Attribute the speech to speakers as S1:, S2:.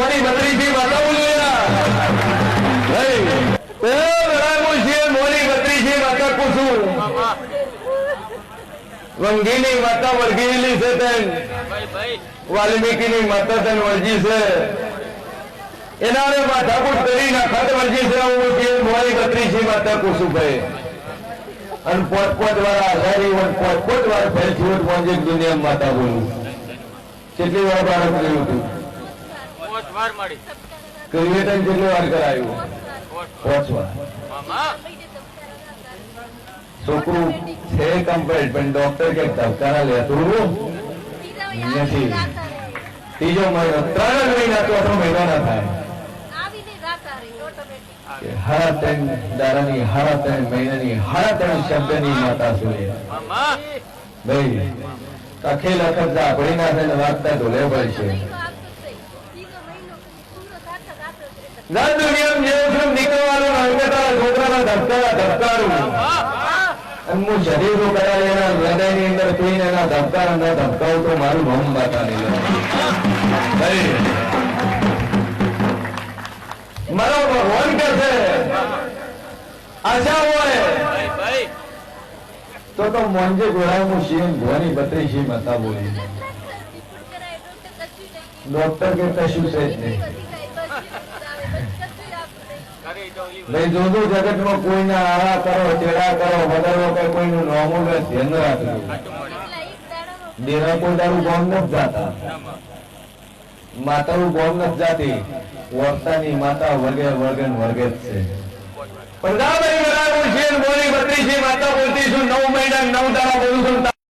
S1: મોની બત્રીસી માતા બોલ્યા મોની બત્રીસી માતા કુસુમ વંગીની માતા વર્ગીલી છે તેન વાલ્મીકીની માતા તેન વળજી છે એના માથાકૂટ કરી નાખત વળજી છે મોની બત્રીસી માતા કુસુભાઈ અને પોત વાર આધારી પોત વાર ફેરથી પહોંચે દુનિયા માતા બોલું કેટલી વાર બાળક કર્યું હતું ક્રિએટર કેટલી વાર કરાયું 5 વાર છોકરું છે કમ્પ્લીટ પણ ડોક્ટર કે ધબકારા લેતું નથી ત્રીજો મહિનો 3 મહિના ચોથો મહિનો ના થાય હારા 3 દાડાની હારા 3 મહિનાની હારા 3 શબ્દની માતા સુરે ભાઈ અખેલ અખત ઝાપડી ના થઈને વાગતા ઢોલે પડશે શરીરો કરાવે એના હૃદયની અંદર કોઈને એના ધબકાર ધબકાવ તો મારું ભમ બાતાની મારો ભગવાન કે છે આશા હોય તો મોંજે ગોળાનું શિવ ભવાની બત્રીસી માતા બોલી ડોક્ટર કે કશું છે જ નહીં ભાઈ જોજો જગતમાં કોઈના આળા કરો ચેડા કરો બદલો કે કોઈનું નોમું ધ્યાન રાખજો દેરા કોઈ તારું ગોમ નથી જાતા માતાનું ગોમ નથી જાતી વર્તાની માતા વર્ગે વર્ગે વર્ગે જ છે પણ બત્રીસી માતા બોલતી છું 9 મહિના 9 દાડા બોલું છું